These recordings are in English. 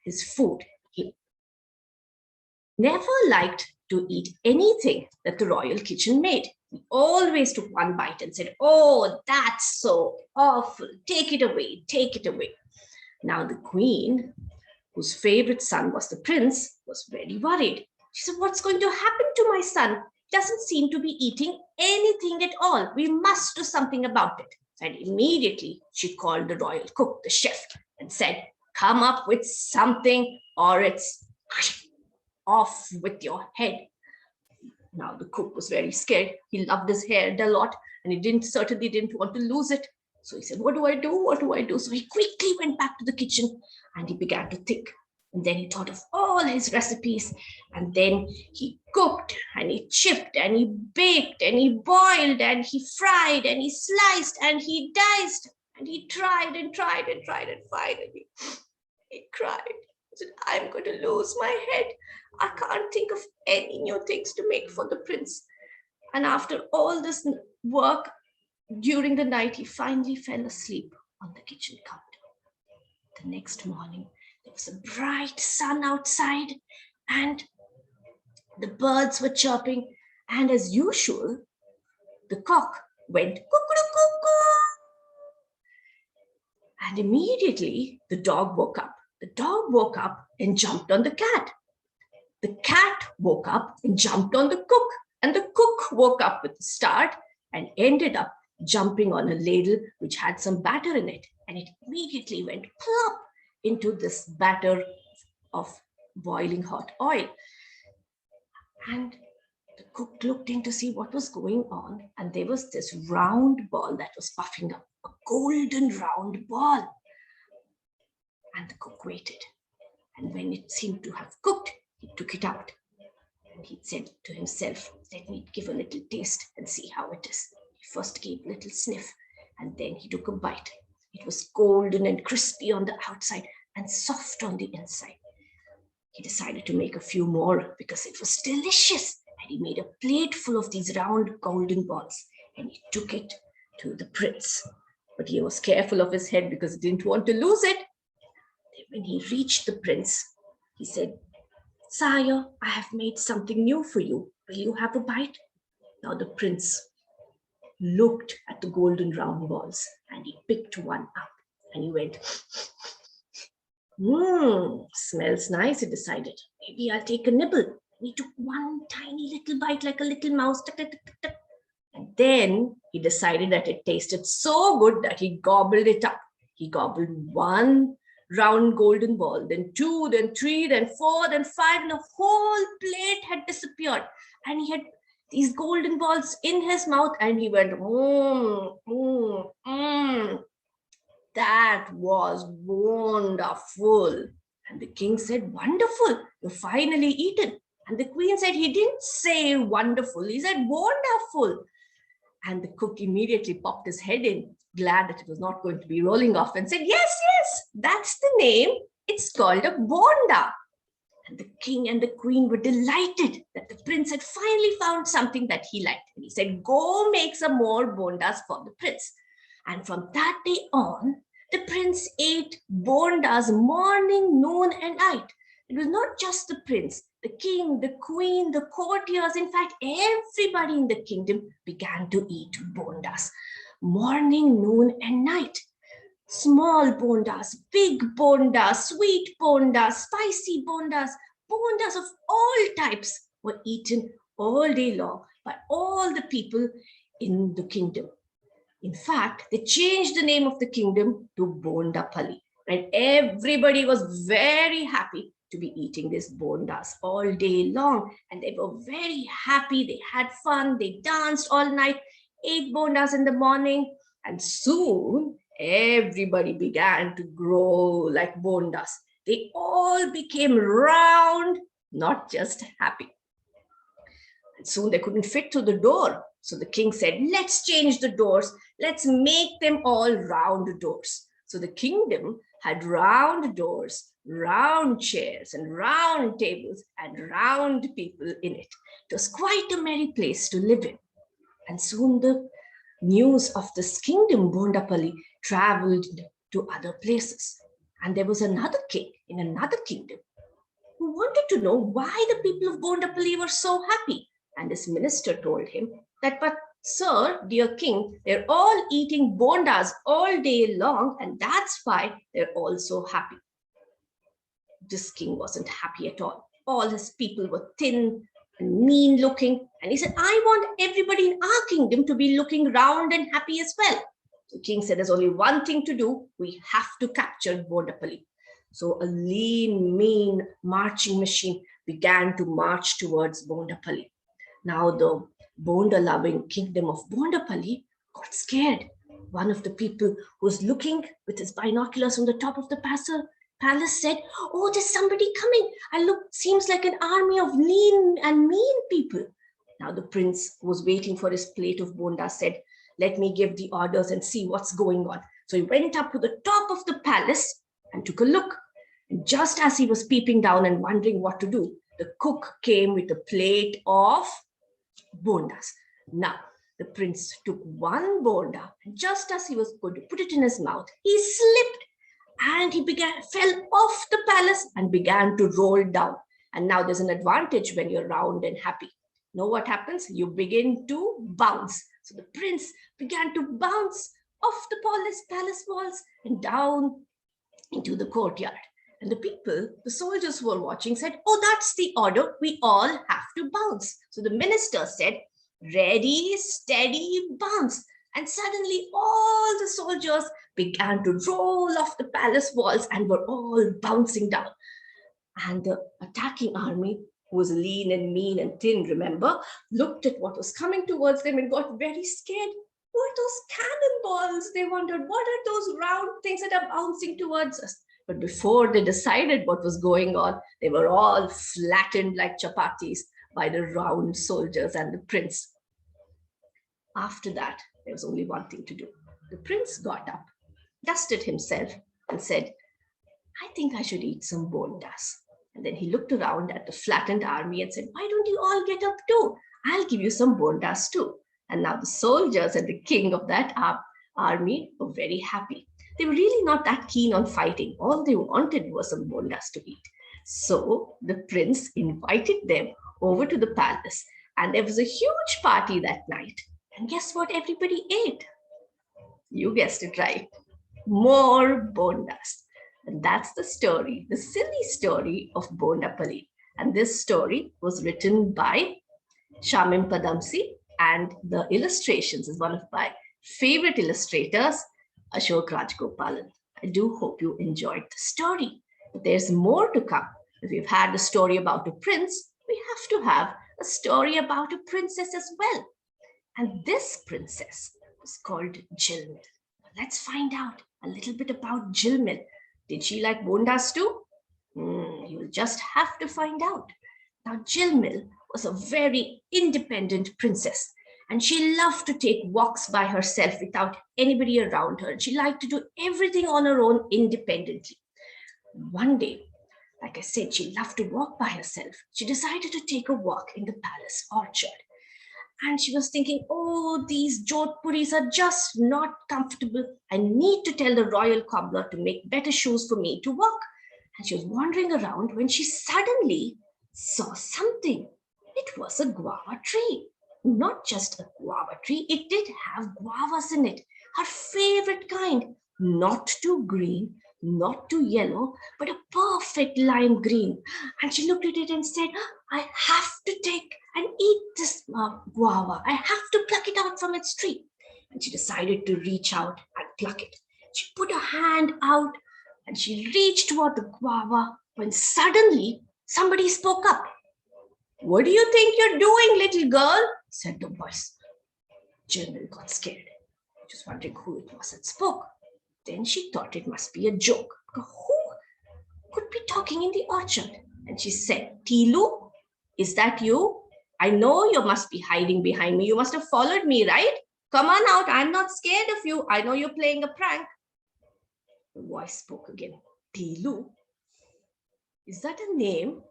his food. He never liked to eat anything that the royal kitchen made. He always took one bite and said, "Oh, that's so awful. Take it away, take it away." Now the queen, whose favorite son was the prince, was very worried. She said, "What's going to happen to my son? He doesn't seem to be eating anything at all. We must do something about it." And immediately she called the royal cook, the chef, and said, "Come up with something or it's off with your head." Now the cook was very scared. He loved his head a lot and he certainly didn't want to lose it. So he said, "What do I do? What do I do?" So he quickly went back to the kitchen and he began to think. And then he thought of all his recipes. And then he cooked and he chipped and he baked and he boiled and he fried and he sliced and he diced. And he tried and tried and tried. And finally he cried. He said, "I'm going to lose my head. I can't think of any new things to make for the prince." And after all this work, during the night, he finally fell asleep on the kitchen counter. The next morning, there was a bright sun outside and the birds were chirping. And as usual, the cock went cuckoo-cuckoo. And immediately the dog woke up. The dog woke up and jumped on the cat. The cat woke up and jumped on the cook. And the cook woke up with a start and ended up jumping on a ladle which had some batter in it. And it immediately went plop into this batter of boiling hot oil. And the cook looked in to see what was going on. And there was this round ball that was puffing up, a golden round ball. And the cook waited. And when it seemed to have cooked, he took it out. And he said to himself, "Let me give a little taste and see how it is." He first gave a little sniff and then he took a bite. It was golden and crispy on the outside and soft on the inside. He decided to make a few more because it was delicious. And he made a plate full of these round golden balls and he took it to the prince. But he was careful of his head because he didn't want to lose it. When he reached the prince, he said, "Sire, I have made something new for you. Will you have a bite?" Now the prince looked at the golden round balls and he picked one up and he went, "Smells nice," he decided. "Maybe I'll take a nibble." And he took one tiny little bite like a little mouse. And then he decided that it tasted so good that he gobbled it up. He gobbled one round golden ball, then two, then three, then four, then five, and the whole plate had disappeared. And he had these golden balls in his mouth and he went, "That was wonderful." And the king said, "Wonderful, you've finally eaten." And the queen said, "He didn't say wonderful, he said wonderful." And the cook immediately popped his head in, glad that it was not going to be rolling off, and said, "Yes, that's the name. It's called a bonda." And the king and the queen were delighted that the prince had finally found something that he liked. And he said, "Go make some more bondas for the prince." And from that day on, the prince ate bondas morning, noon, and night. It was not just the prince, the king, the queen, the courtiers. In fact, everybody in the kingdom began to eat bondas morning, noon, and night. Small bondas, big bondas, sweet bondas, spicy bondas, bondas of all types were eaten all day long by all the people in the kingdom. In fact, they changed the name of the kingdom to Bondapalli, and everybody was very happy to be eating these bondas all day long. And they were very happy. They had fun. They danced all night, ate bondas in the morning, and soon everybody began to grow like bondas. They all became round, not just happy. And soon they couldn't fit through the door. So the king said, "Let's change the doors. Let's make them all round doors." So the kingdom had round doors, round chairs, and round tables, and round people in it. It was quite a merry place to live in. And soon the news of this kingdom, Bondapalli, traveled to other places. And there was another king in another kingdom who wanted to know why the people of Bondapalli were so happy. And his minister told him that, but sir, dear king, they're all eating bondas all day long, and that's why they're all so happy. This king wasn't happy at all. All his people were thin and mean looking. And he said, I want everybody in our kingdom to be looking round and happy as well. The king said, there's only one thing to do. We have to capture Bondapalli. So a lean, mean marching machine began to march towards Bondapalli. Now the Bonda-loving kingdom of Bondapalli got scared. One of the people who was looking with his binoculars from the top of the palace said, oh, there's somebody coming. And look, seems like an army of lean and mean people. Now the prince who was waiting for his plate of bonda said, let me give the orders and see what's going on. So he went up to the top of the palace and took a look. And just as he was peeping down and wondering what to do, the cook came with a plate of bondas. Now, the prince took one bonda, and just as he was going to put it in his mouth, he slipped and he fell off the palace and began to roll down. And now there's an advantage when you're round and happy. Know what happens? You begin to bounce. So the prince began to bounce off the palace walls and down into the courtyard. And the people, the soldiers who were watching said, oh, that's the order. We all have to bounce. So the minister said, ready, steady, bounce. And suddenly all the soldiers began to roll off the palace walls and were all bouncing down. And the attacking army, who was lean and mean and thin, remember, looked at what was coming towards them and got very scared. What are those cannonballs? They wondered, what are those round things that are bouncing towards us? But before they decided what was going on, they were all flattened like chapatis by the round soldiers and the prince. After that, there was only one thing to do. The prince got up, dusted himself, and said, I think I should eat some bondas. And then he looked around at the flattened army and said, why don't you all get up too? I'll give you some bondas too. And now the soldiers and the king of that army were very happy. They were really not that keen on fighting. All they wanted was some bondas to eat. So the prince invited them over to the palace, and there was a huge party that night. And guess what everybody ate? You guessed it right. More bondas. And that's the story, the silly story of Bondapalli. And this story was written by Shamim Padamsi, and the illustrations is one of my favorite illustrators, Ashok Rajgopalan. I do hope you enjoyed the story. But there's more to come. If we've had a story about a prince, we have to have a story about a princess as well. And this princess was called Jilmil. Let's find out a little bit about Jilmil. Did she like bondas too? You'll just have to find out. Now, Jilmil was a very independent princess, and she loved to take walks by herself without anybody around her. She liked to do everything on her own independently. One day, like I said, she loved to walk by herself. She decided to take a walk in the palace orchard. And she was thinking, oh, these jodhpuris are just not comfortable. I need to tell the royal cobbler to make better shoes for me to walk. And she was wandering around when she suddenly saw something. It was a guava tree. Not just a guava tree, it did have guavas in it. Her favorite kind. Not too green, not too yellow, but a perfect lime green. And she looked at it and said, I have to take and eat this guava. I have to pluck it out from its tree. And she decided to reach out and pluck it. She put her hand out and she reached toward the guava when suddenly somebody spoke up. What do you think you're doing, little girl? Said the voice. Jilmil got scared, just wondering who it was that spoke. Then she thought it must be a joke. Who could be talking in the orchard? And she said, Tilu, is that you? I know you must be hiding behind me. You must have followed me, right? Come on out. I'm not scared of you. I know you're playing a prank. The voice spoke again. Tilu? Is that a name?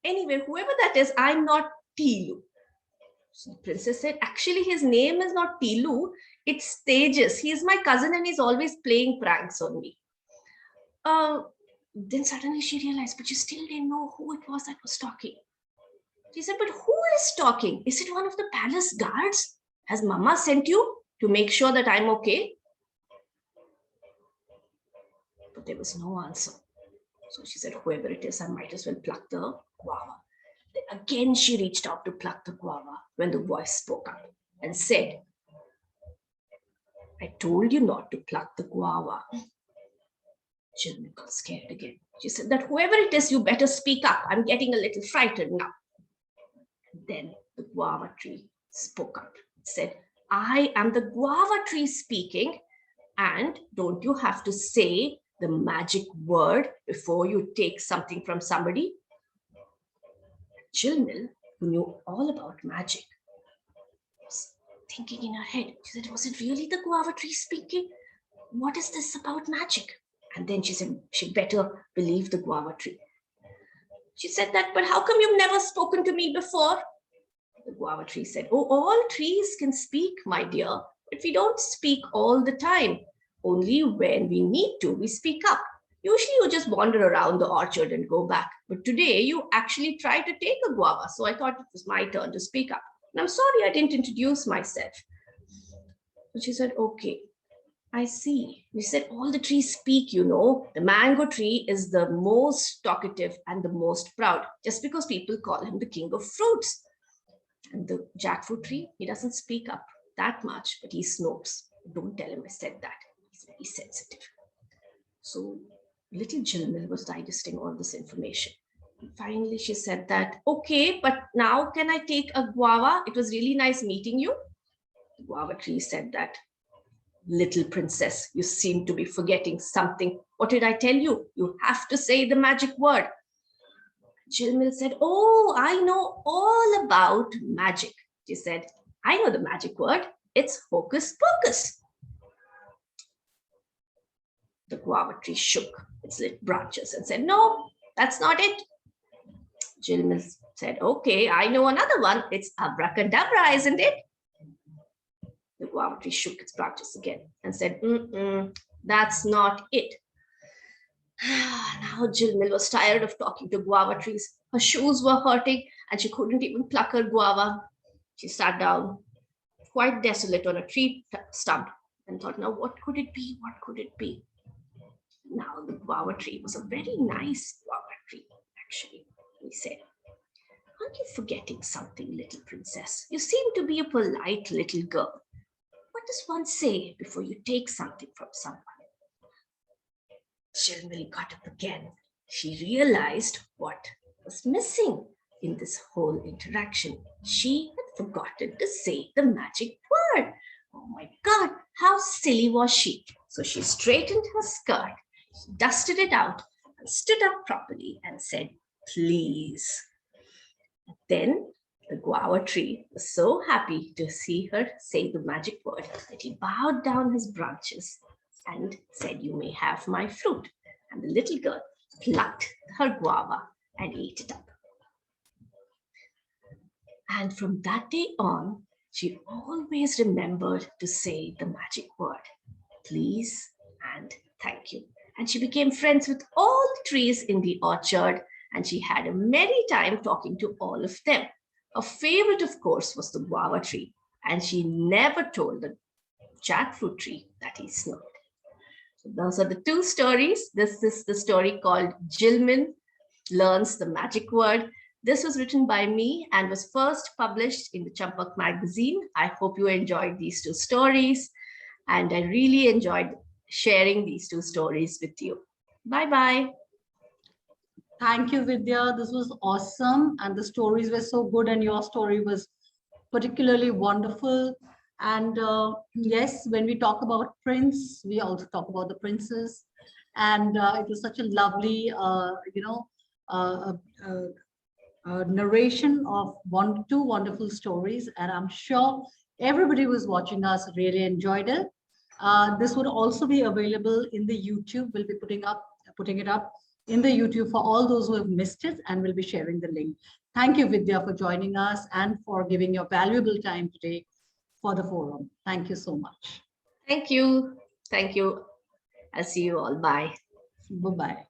Anyway, whoever that is, I'm not Tilu. So the princess said, actually, his name is not Tilu. It's Tejas. He's my cousin and he's always playing pranks on me. Then suddenly she realized, but she still didn't know who it was that was talking. She said, but who is talking? Is it one of the palace guards? Has Mama sent you to make sure that I'm okay? But there was no answer. So she said, whoever it is, I might as well pluck the guava. Then again, she reached out to pluck the guava when the voice spoke up and said, I told you not to pluck the guava. Jilmin got scared again. She said that whoever it is, you better speak up. I'm getting a little frightened now. Then the guava tree spoke up. It said, I am the guava tree speaking, and don't you have to say the magic word before you take something from somebody? Jilmin, who knew all about magic, was thinking in her head. She said, was it really the guava tree speaking? What is this about magic? And then she said, she better believe the guava tree. She said that, but how come you've never spoken to me before? The guava tree said, oh, all trees can speak, my dear, but we don't speak all the time. Only when we need to, we speak up. Usually you just wander around the orchard and go back. But today you actually tried to take a guava. So I thought it was my turn to speak up. And I'm sorry I didn't introduce myself. But she said, okay, I see. You said all the trees speak, you know. The mango tree is the most talkative and the most proud, just because people call him the king of fruits. And the jackfruit tree, he doesn't speak up that much, but he snores. Don't tell him I said that. He's very sensitive. So little Jilmil was digesting all this information. And finally, she said that, okay, but now can I take a guava? It was really nice meeting you. The guava tree said that, little princess, you seem to be forgetting something. What did I tell you? You have to say the magic word. Jilmil said, oh, I know all about magic. She said, I know the magic word. It's hocus pocus. The guava tree shook its lit branches and said, no, that's not it. Jilmil said, okay, I know another one. It's abracadabra, isn't it? The guava tree shook its branches again and said, that's not it. Now Jilmil was tired of talking to guava trees. Her shoes were hurting and she couldn't even pluck her guava. She sat down, quite desolate, on a tree stump and thought, now what could it be? What could it be? Now the guava tree was a very nice guava tree, actually. He said, aren't you forgetting something, little princess? You seem to be a polite little girl. What does one say before you take something from someone? Jilmil got up again. She realized what was missing in this whole interaction. She had forgotten to say the magic word. Oh my God, how silly was she? So she straightened her skirt, dusted it out, and stood up properly and said, please. Then the guava tree was so happy to see her say the magic word that he bowed down his branches and said, you may have my fruit. And the little girl plucked her guava and ate it up. And from that day on, she always remembered to say the magic word, please and thank you. And she became friends with all the trees in the orchard, and she had a merry time talking to all of them. Her favorite, of course, was the guava tree, and she never told the jackfruit tree that he snored. So those are the two stories. This is the story called Jilmin Learns the Magic Word. This was written by me and was first published in the Champak magazine. I hope you enjoyed these two stories, and I really enjoyed sharing these two stories with you. Bye-bye. Thank you, Vidya. This was awesome. And the stories were so good. And your story was particularly wonderful. And yes, when we talk about prince, we also talk about the princess. And it was such a lovely, narration of two wonderful stories. And I'm sure everybody who was watching us really enjoyed it. This would also be available in the YouTube. We'll be putting it up in the YouTube for all those who have missed it, and we'll be sharing the link. Thank you, Vidya, for joining us and for giving your valuable time today for the forum. Thank you so much. Thank you. Thank you. I'll see you all. Bye. Bye-bye.